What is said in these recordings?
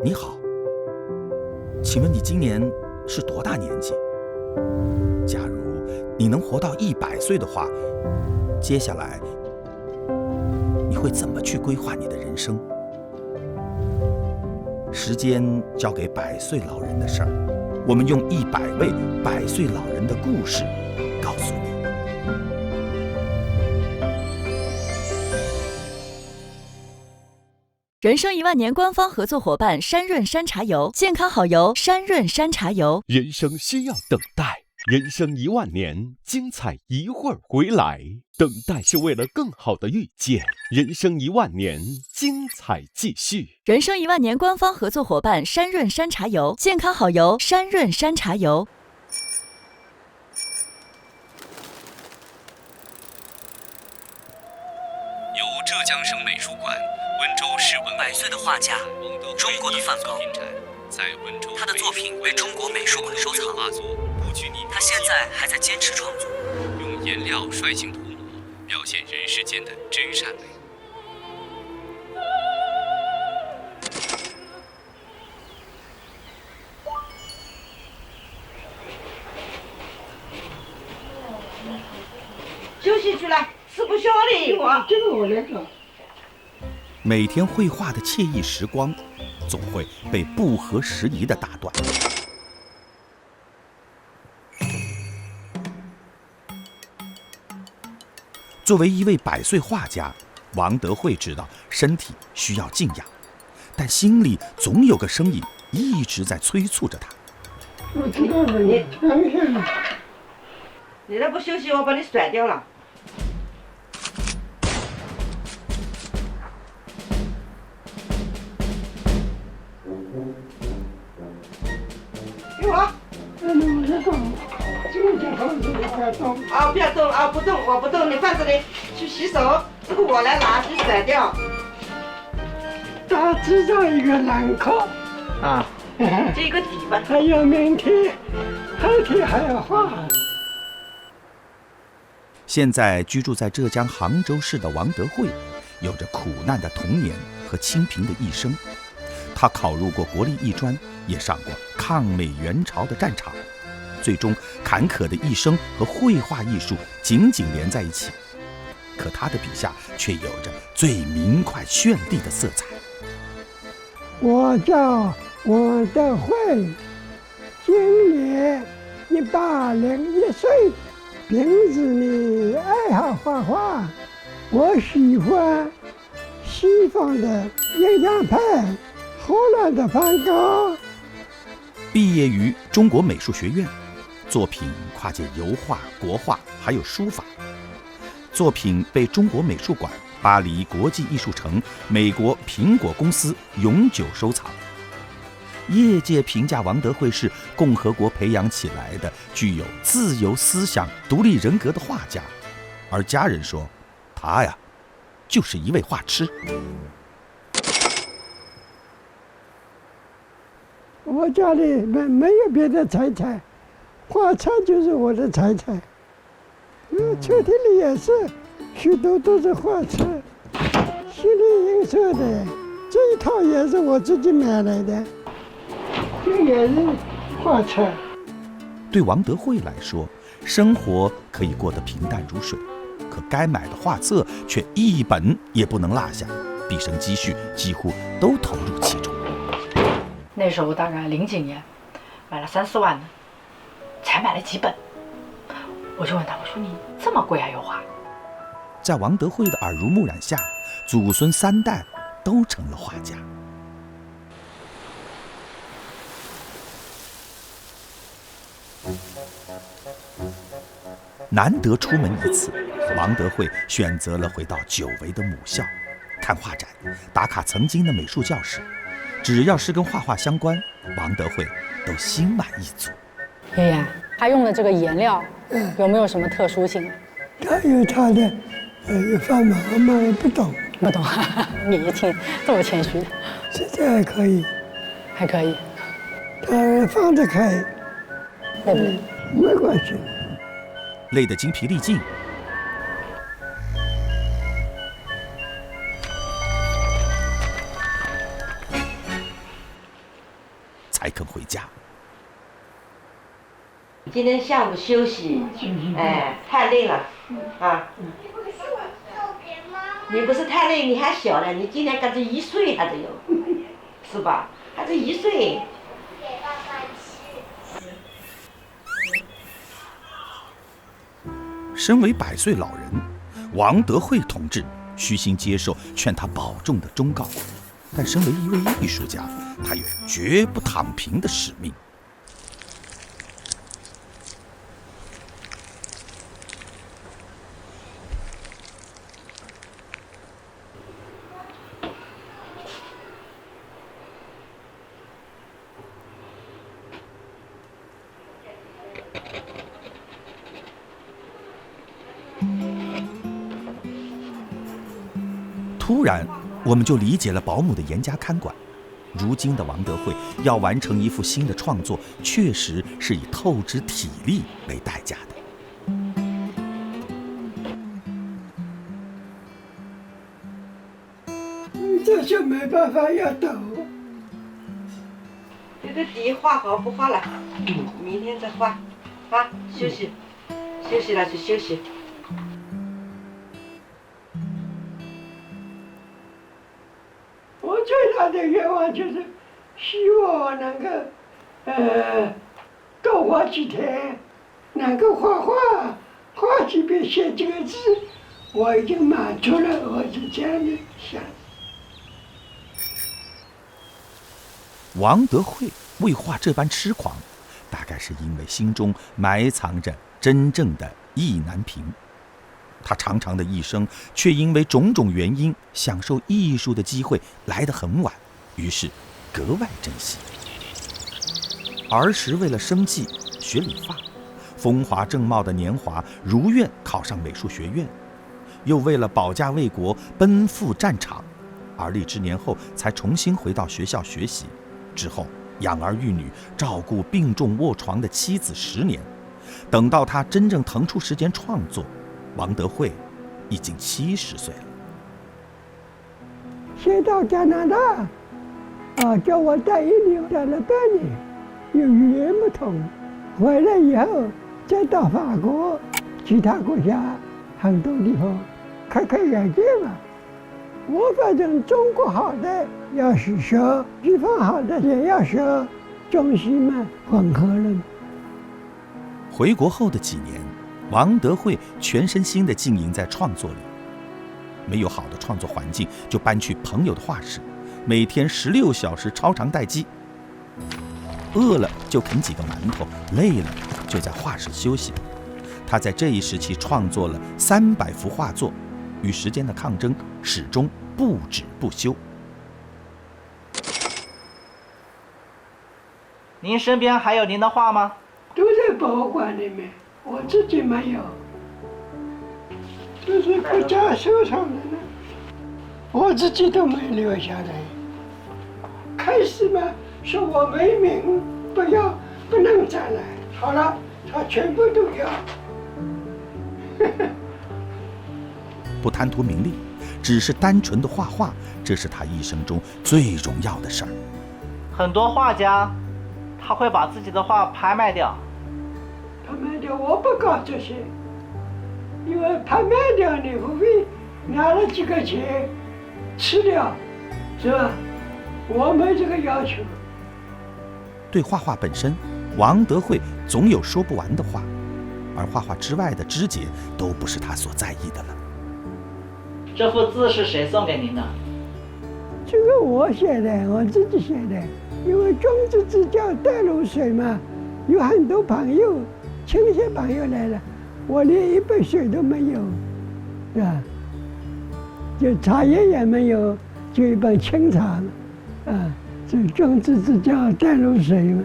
你好，请问你今年是多大年纪？假如你能活到100岁的话，接下来你会怎么去规划你的人生？时间交给100岁老人的事儿，我们用100位100岁老人的故事告诉你。人生10000年官方合作伙伴山润山茶油，健康好油，山润山茶油。人生需要等待，人生10000年，精彩一会儿回来。等待是为了更好的遇见，人生10000年，精彩继续。人生10000年官方合作伙伴山润山茶油，健康好油，山润山茶油。由浙江省美术馆、温州市文100岁的画家，中国的梵高，他的作品被中国美术馆收藏。他现在还在坚持创作，用颜料率性涂抹，表现人世间的真善美。休息去了，吃不消的。这个我来搞。每天绘画的惬意时光，总会被不合时宜的打断。作为一位100岁画家，王德惠知道身体需要静养，但心里总有个声音一直在催促着他。我知道了，你躺下。你再不休息，我把你甩掉了。给我。我在动，这个房子你不要动。啊，不要动啊，不动，我不动，你放这里，去洗手。这个我来拿，你甩掉。大致上一个兰考啊，这个底吧。还有明天，后天还要画。现在居住在浙江杭州市的王德惠，有着苦难的童年和清贫的一生。他考入过国立艺专，也上过抗美援朝的战场，最终坎坷的一生和绘画艺术紧紧连在一起。可他的笔下却有着最明快绚丽的色彩。我叫王德惠，今年101岁。平时呢爱好画画，我喜欢西方的印象派，荷兰的梵高。毕业于中国美术学院，作品跨界油画、国画还有书法，作品被中国美术馆、巴黎国际艺术城、美国苹果公司永久收藏。业界评价王德惠是共和国培养起来的具有自由思想、独立人格的画家，而家人说他呀就是一位画痴。我家里没有别的财产，画册就是我的财产。抽屉里也是许多都是画册，希利印刷的，这一套也是我自己买来的。这也是画册。对王德惠来说，生活可以过得平淡如水，可该买的画册却一本也不能落下，毕生积蓄几乎都投入其中。那时候大概00几年，买了3、4万呢，才买了几本。我就问他，我说你这么贵啊油画？在王德惠的耳濡目染下，祖孙3代都成了画家。难得出门一次，王德惠选择了回到久违的母校，看画展，打卡曾经的美术教室。只要是跟画画相关，王德惠都心满意足。爷爷，他用的这个颜料有没有什么特殊性？他有他的方法，我们不懂。不懂，你一听这么谦虚。现在还可以，还可以。他放得开，对不对？没关系。累得精疲力尽，才肯回家。今天下午休息，太累了，啊。你不是太累，你还小呢，你今年刚才1岁还得有，是吧？还是1岁。身为100岁老人，王德惠同志虚心接受劝他保重的忠告，但身为一位艺术家，他有绝不躺平的使命。突然，我们就理解了保姆的严加看管。如今的王德惠要完成一幅新的创作，确实是以透支体力为代价的。这就没办法要抖。这个底画好不画了，明天再画，啊，休息，休息了就休息。我最大的愿望就是希望我能够多画几天，能够画几遍写几个字，我已经满足了，我是这样的想。王德惠为画这般痴狂，大概是因为心中埋藏着真正的意难平。他长长的一生，却因为种种原因，享受艺术的机会来得很晚，于是格外珍惜。儿时为了生计学理发，风华正茂的年华如愿考上美术学院，又为了保家卫国奔赴战场，而立之年后才重新回到学校学习。之后养儿育女，照顾病重卧床的妻子10年，等到他真正腾出时间创作，王德惠已经70岁了。先到加拿大，叫我待1年，待了半年，有语言不通。回来以后，再到法国，其他国家很多地方开眼界嘛。我反正中国好的要是学，西方好的也要学，中西嘛混合了。回国后的几年，王德惠全身心地经营在创作里。没有好的创作环境，就搬去朋友的画室，每天16小时超长待机。饿了就啃几个馒头，累了就在画室休息。他在这一时期创作了300幅画作，与时间的抗争始终不止不休。您身边还有您的画吗？都在博物馆里面，我自己没有，都是国家收藏的呢，我自己都没留下来。开始嘛，说我没名，不能展览，好了，他全部都要。不贪图名利，只是单纯的画画，这是他一生中最荣耀的事儿。很多画家，他会把自己的画拍卖掉。拍卖掉，我不搞这些，因为拍卖掉你无非拿了几个钱吃掉，是吧？我没这个要求。对画画本身，王德惠总有说不完的话，而画画之外的枝节都不是他所在意的了。这幅字是谁送给您的？这个我写的，我自己写的。因为种子之交淡如水嘛，有很多朋友，亲戚朋友来了，我连一杯水都没有，是吧？就茶叶也没有，就一杯清茶嘛，这种子之交淡如水嘛。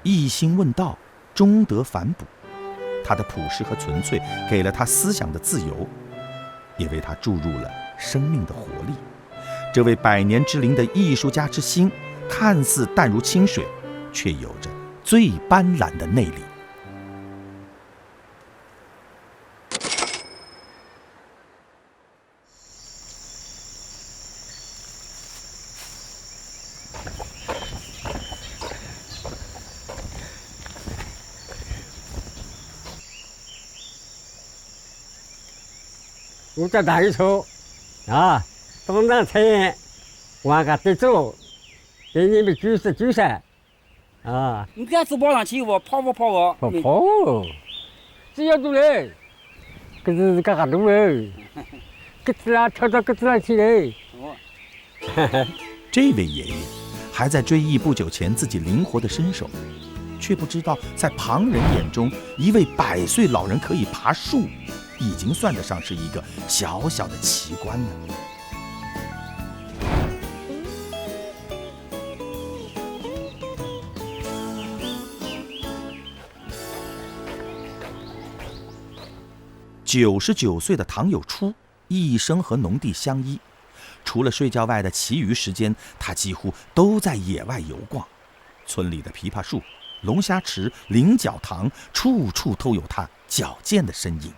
一心问道，终得反哺。他的朴实和纯粹给了他思想的自由，也为他注入了生命的活力。这位100年之龄的艺术家之心，看似淡如清水，却有着最斑斓的内里。我在大一处啊，东南村，我个得走，给你们举噻啊！你敢是跑上去我跑哦？不跑，只要走嘞，可是干啥路嘞？鸽子啊，跳到鸽子上去嘞！这位爷爷还在追忆不久前自己灵活的身手，却不知道在旁人眼中，一位100岁老人可以爬树，已经算得上是一个小小的奇观了。99岁的唐有初，一生和农地相依，除了睡觉外的其余时间，他几乎都在野外游逛。村里的枇杷树、龙虾池、菱角塘，处处都有他矫健的身影。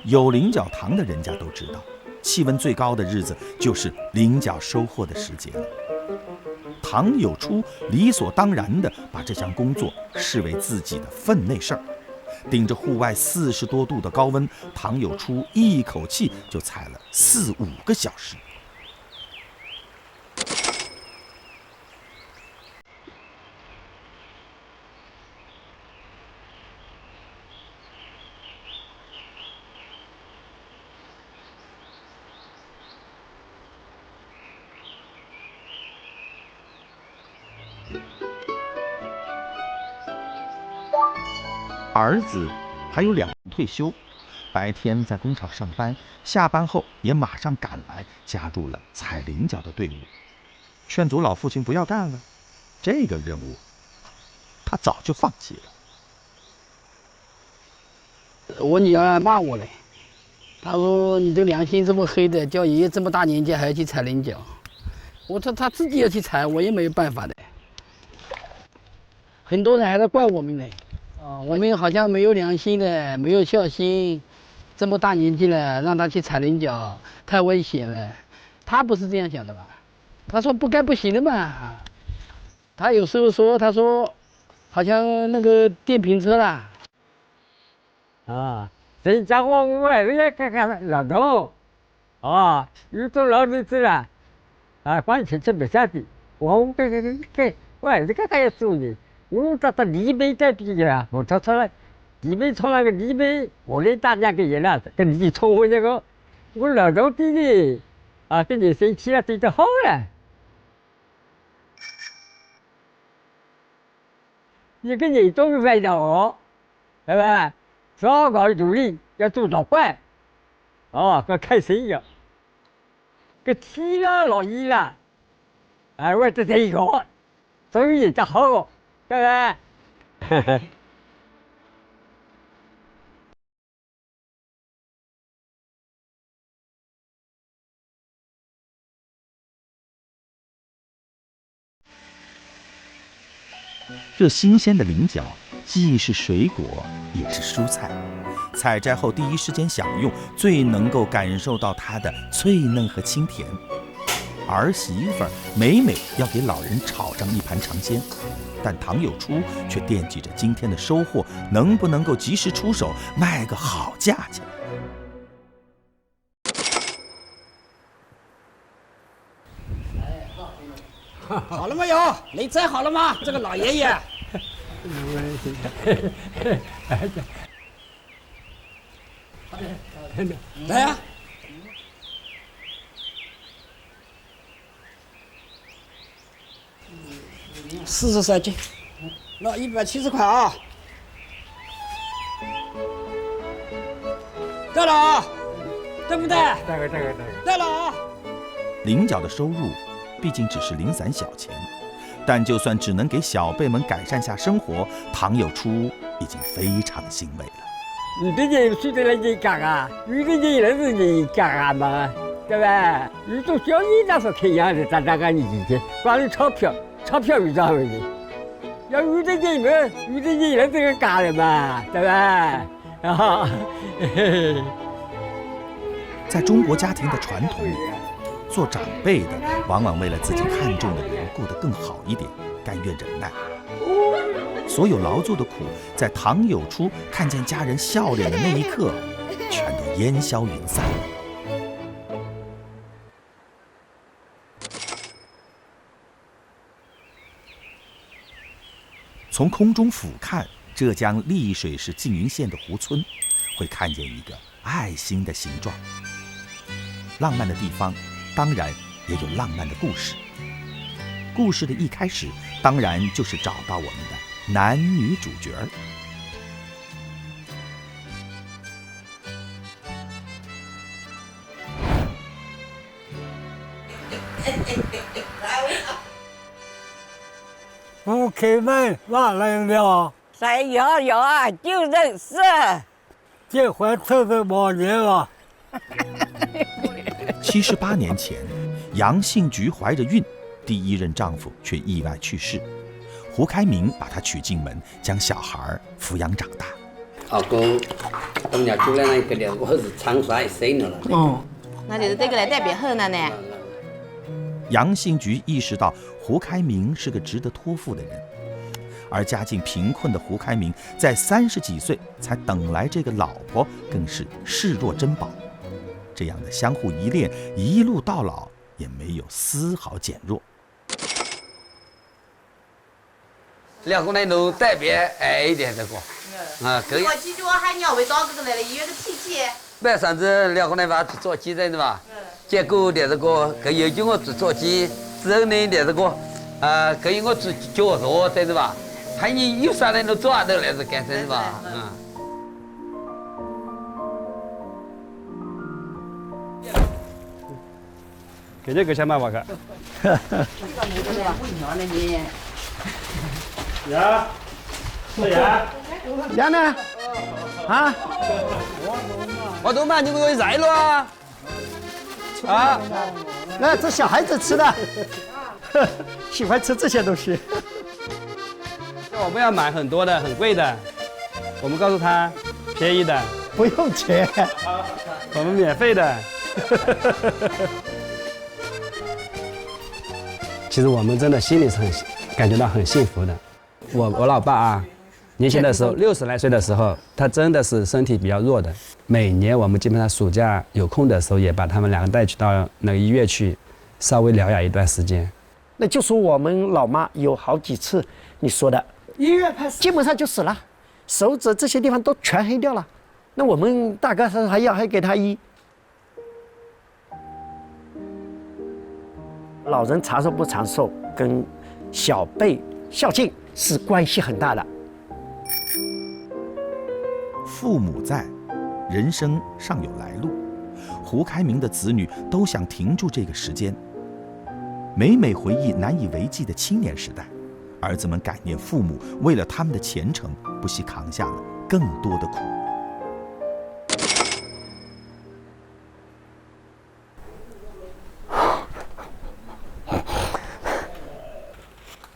有菱角塘的人家都知道，气温最高的日子就是菱角收获的时节了。唐有初理所当然地把这项工作视为自己的分内事儿。顶着户外40多度的高温，唐有初一口气就采了4、5个小时。儿子还有2年退休，白天在工厂上班，下班后也马上赶来，加入了采菱角的队伍。劝阻老父亲不要干了，这个任务他早就放弃了。我女儿骂我嘞，她说你这良心这么黑的，叫爷爷这么大年纪还要去采菱角。我说他自己要去采，我也没有办法的。很多人还在怪我们呢。我们好像没有良心的，没有孝心，这么大年纪了，让他去采菱角，太危险了。他不是这样想的吧？他说不干不行的嘛。他有时候说，他说好像那个电瓶车啦。啊，谁家我人家看看老头，啊，有种老头子了，啊，光吃没下去，我我这个也做的。我到里面在比呀，我到了里面从那个里面，我来打2个人了，跟你冲我那个，我老头子的，啊，跟你生气了，对得好了。一个人都是在的哦，对吧？早搞努力要做到快，哦，要开心呀，个天啊老热了，啊，我这一个，所以就好哦。对不对？这新鲜的菱角既是水果，也是蔬菜。采摘后第一时间享用，最能够感受到它的脆嫩和清甜。儿媳妇每要给老人炒上一盘尝鲜，但唐有初却惦记着今天的收获能不能够及时出手，卖个好价钱。好了没有？你摘好了吗？这个老爷爷。来呀！43斤，那170块啊！对了啊，对不对？对了啊！菱角的收入毕竟只是零散小钱，但就算只能给小辈们改善下生活，唐有初已经非常欣慰了。有的人睡得来人干啊，有的人也是人干啊嘛，对吧？有种小人那是看样子，咱个年纪，光是钞票有啥问题？要有的人嘛，有的人也这个干了嘛，对吧？啊，在中国家庭的传统里，做长辈的往往为了自己看重的人过得更好一点，甘愿忍耐。所有劳作的苦，在唐有初看见家人笑脸的那一刻，全烟消云散了。从空中俯瞰浙江丽水市缙云县的湖村，会看见一个爱心的形状。浪漫的地方，当然也有浪漫的故事。故事的一开始，当然就是找到我们的男女主角。我开门哪来了？有啊，就认识。结婚78年了。78年前，杨杏菊怀着孕，第一任丈夫却意外去世。胡开明把她娶进门，将小孩抚养长大。今日做那个了，我是长沙生了。那就是这个来代表后呢？杨杏菊意识到胡开明是个值得托付的人，而家境贫困的胡开明在30几岁才等来这个老婆，更是视若珍宝。这样的相互依恋，一路到老也没有丝毫减弱。两个人都特别爱一点这个，可以。我记住还鸟味到这个来了，医院的天气。半上次两个人吧做鸡蛋的吧，结果的这个，可以叫我做鸡，之后呢的这个，可以我做脚肉，对是吧？还有啥人都做得来是干是吧？给这个想办法看。呀，是呀。呀呢？啊？我都骂你们来了啊！那这小孩子吃的，喜欢吃这些东西。我们要买很多的，很贵的。我们告诉他，便宜的，不用钱，我们免费的。其实我们真的心里是感觉到很幸福的。我老爸啊，年轻的时候60来岁的时候，他真的是身体比较弱的。每年我们基本上暑假有空的时候，也把他们2个带去到那个医院去，稍微疗养一段时间。那就说我们老妈有好几次你说的，医院基本上就死了，手指这些地方都全黑掉了。那我们大概是还给他医。老人长寿不长寿，跟小辈孝敬是关系很大的。父母在，人生尚有来路。胡开明的子女都想停住这个时间，每每回忆难以为继的青年时代，儿子们感念父母为了他们的前程，不惜扛下了更多的苦。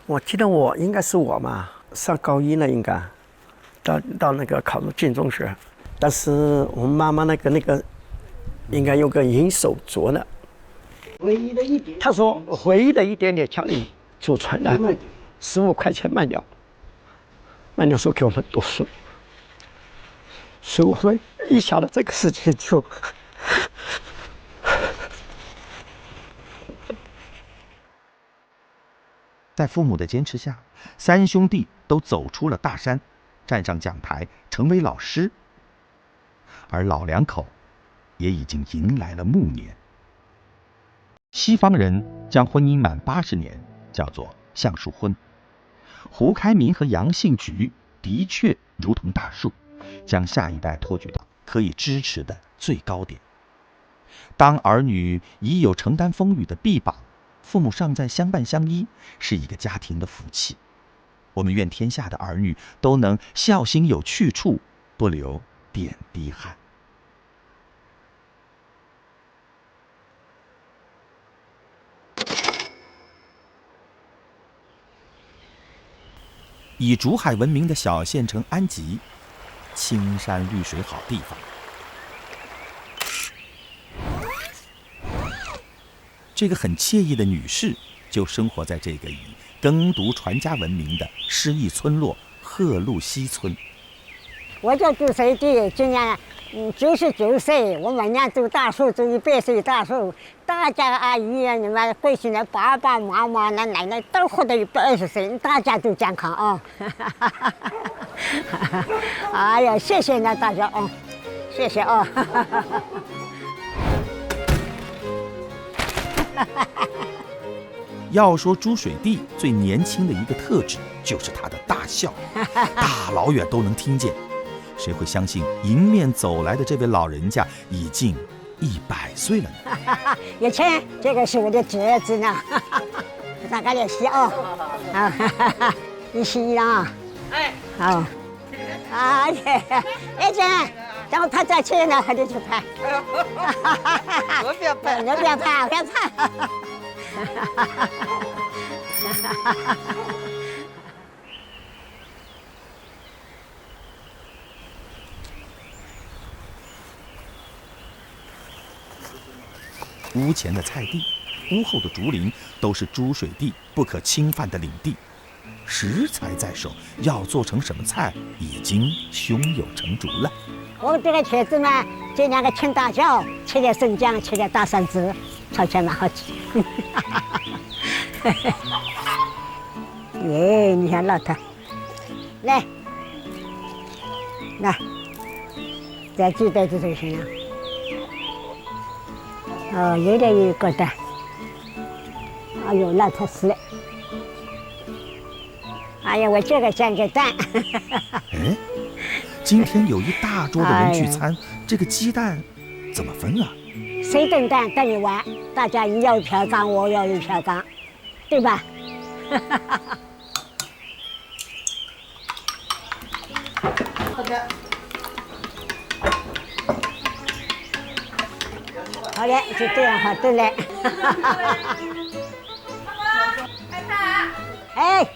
我记得我应该是我嘛，上高一了应该，到那个考入建中学，但是我们妈妈那个应该用个银手镯呢。唯一的一点，他说唯一的一点点奖励祖传的15块钱慢鸟说给我们读书，所以我说一想到这个事情就。在父母的坚持下，3兄弟都走出了大山，站上讲台，成为老师。而老两口也已经迎来了暮年。西方人将婚姻满80年叫做橡树婚。胡开明和杨杏菊的确如同大树，将下一代托举到可以支持的最高点。当儿女已有承担风雨的臂膀，父母尚在相伴相依，是一个家庭的福气。我们愿天下的儿女都能孝心有去处，不流点滴汗。以竹海闻名的小县城安吉，青山绿水好地方。这个很惬意的女士就生活在这个以耕读传家闻名的诗意村落鹤鹿溪村。我叫杜水地，今年99岁，我们家种大树，种100岁大树，大家阿姨啊，你们贵姓的爸爸妈妈、奶奶都活到120岁，大家都健康啊！哎呀，谢谢呢大家啊，谢谢啊！要说朱水地最年轻的一个特质，就是他的大笑，大老远都能听见。谁会相信迎面走来的这位老人家已经100岁了呢？有钱，这个是我的侄子呢，大家联系啊，啊，一起啊，哎，好，啊耶，哎姐，等我拍照去呢，快点去拍，我不要拍，你不要拍，我要拍。屋前的菜地，屋后的竹林，都是朱水地不可侵犯的领地。食材在手，要做成什么菜，已经胸有成竹了。我这个茄子嘛，这2个青大椒，切点生姜，切点大蒜子，炒起来蛮好吃。耶，你看老头，来，再几袋子就行了。哦，有点有疙瘩。哎呦，老头死了。哎呀，我这个煎个蛋。哎，今天有一大桌的人聚餐，这个鸡蛋怎么分啊？谁炖蛋等一碗，大家你要1瓢缸，我要1瓢缸，对吧？好的。好嘞，就这样好炖嘞。哎，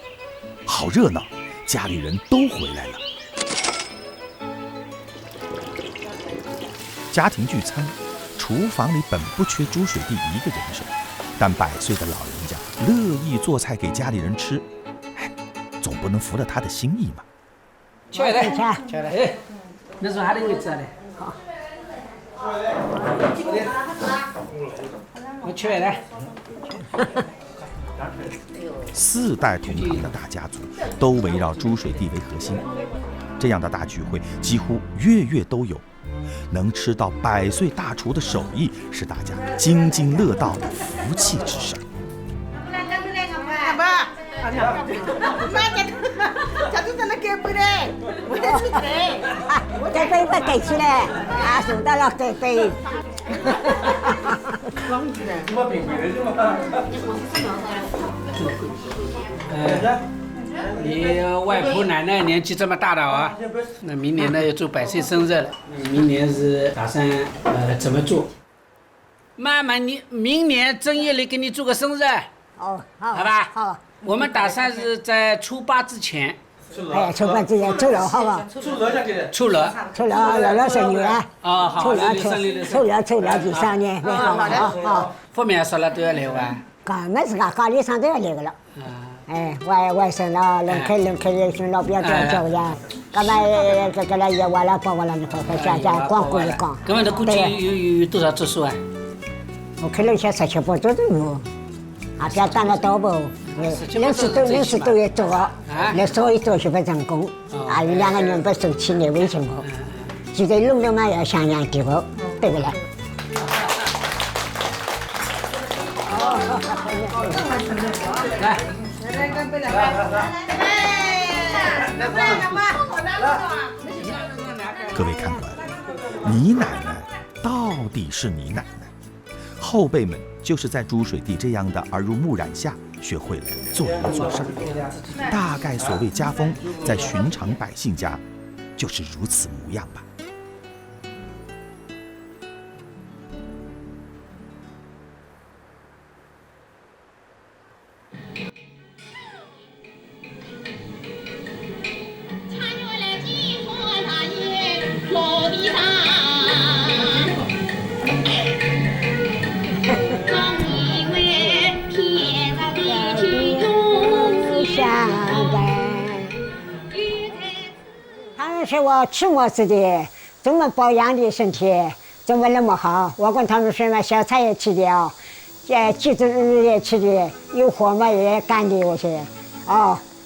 好热闹，家里人都回来了。家庭聚餐，厨房里本不缺朱水地一个人手，但100岁的老人家乐意做菜给家里人吃，哎，总不能服了他的心意嘛。起来，哎，那时候还得位置嘞。好。我起来了。4代同堂的大家族都围绕朱水地为核心，这样的大聚会几乎月月都有。能吃到100岁大厨的手艺，是大家津津乐道的福气之声。我再背把给起来，啊，送到了再背。你外婆奶奶年纪这么大了啊，那明年呢要做100岁生日了，明年是打算怎么做？妈妈，你明年正月里给你做个生日。哦，好，好吧。好。我们打算是在初8之前。哎，初8之前，初6好吧？初6姥姥生日啊。哦，好。初6第3年，好。后面说了都要来玩。干么子个家里上都要来个了。哎，外甥了，能开老表叫呀，干嘛这个了也完了，包完了，你快家光顾一光。哥们，这估计有多少桌数啊？我开了些17、18桌都有，啊，别当了多不，临时都要做，那做一做就不成功，啊，有2个人不受气馁为什么？记得弄嘛要像样的不，对不对？来。各位看官，你奶奶到底是你奶奶，后辈们就是在朱水地这样的耳濡目染下学会了做人做事。大概所谓家风，在寻常百姓家就是如此模样吧。是我驱魔师的，怎么保养的身体，怎么那么好？我跟他们说嘛，小菜也吃的橘子也吃的，有火嘛也干的，我说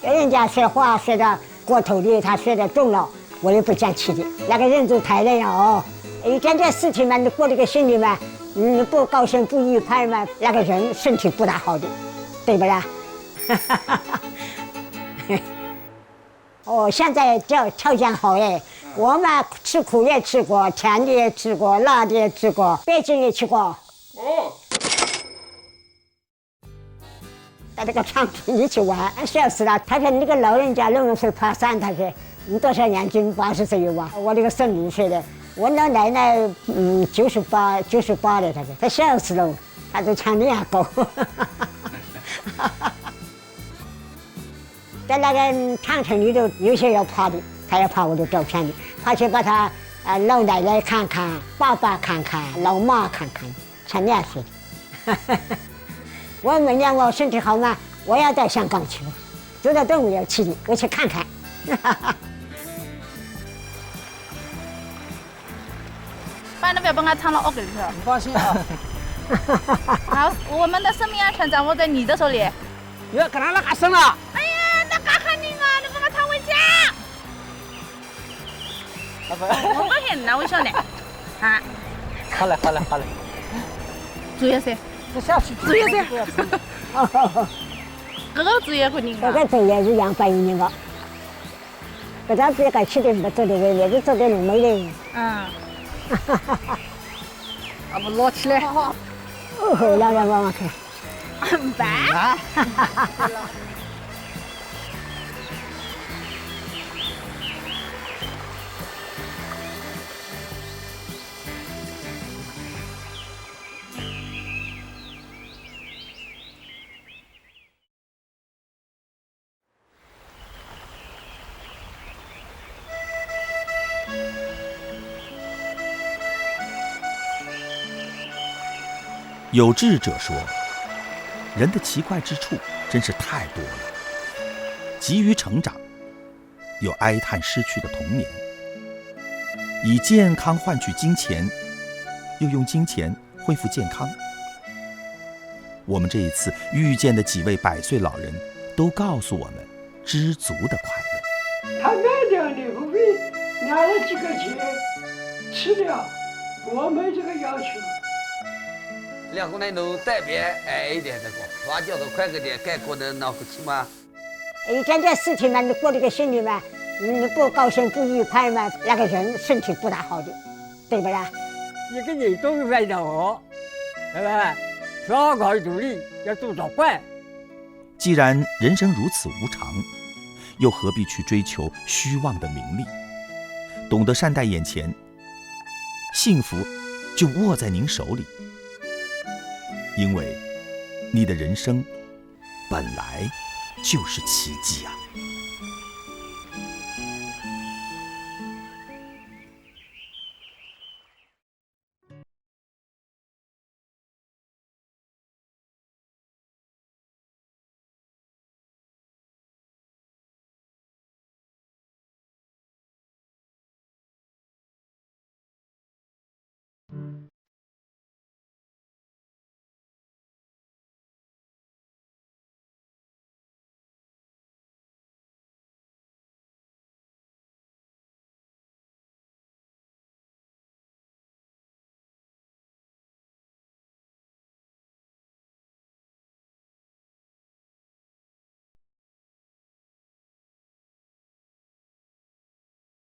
人家说话说的过头的，他说的重了，我也不讲吃的。那个人就太累了一天天事情嘛，你过这个心里嘛，你不高兴不愉快嘛，那个人身体不大好的，对不啦？现在条件好我们吃苦也吃过，甜的也吃过，辣的也吃过，北京也去过。在这个场地一起玩，笑死了。他说那个老人家那么会爬山，他说你多少年纪？80岁有吧？我这个孙女说的，我老奶奶98了，他说他笑死了，他都唱那样高。在那个长城里头，有些要爬的，他要爬我的照片的，爬去把他老奶奶看看，爸爸看看，老妈看看，像那样似的。我明年我身体好嘛，我要到香港去，走到动物园去的，我去看看。反正不要把我藏到袄里头。你放心啊。好，我们的生命安全掌握在你的手里。哟，干啥那嘎声了？哎呀，那嘎喊你啊！你把我藏回家。我不恨那我晓得。啊。好嘞。注意噻。注意噻。这个注意肯定。这个注意是200年个。这张这个吃的不做的味，也是做的浓美的。我们捞起来。让人帮忙看。白。有志者说，人的奇怪之处真是太多了，急于成长，又哀叹失去的童年，以健康换取金钱，又用金钱恢复健康。我们这一次遇见的几位100岁老人都告诉我们知足的快乐。他卖掉你不必拿了几个钱吃掉，我没这个要求。两个人都特别爱一点的过，花脚都快个点，该过的闹不起嘛。一件件事情嘛，你过这个心里嘛，你不高兴不愉快嘛，那个人身体不大好的，对不啦？一个人都是为了我，对吧？少搞努力，要多少坏。既然人生如此无常，又何必去追求虚妄的名利？懂得善待眼前，幸福就握在您手里。因为你的人生本来就是奇迹啊！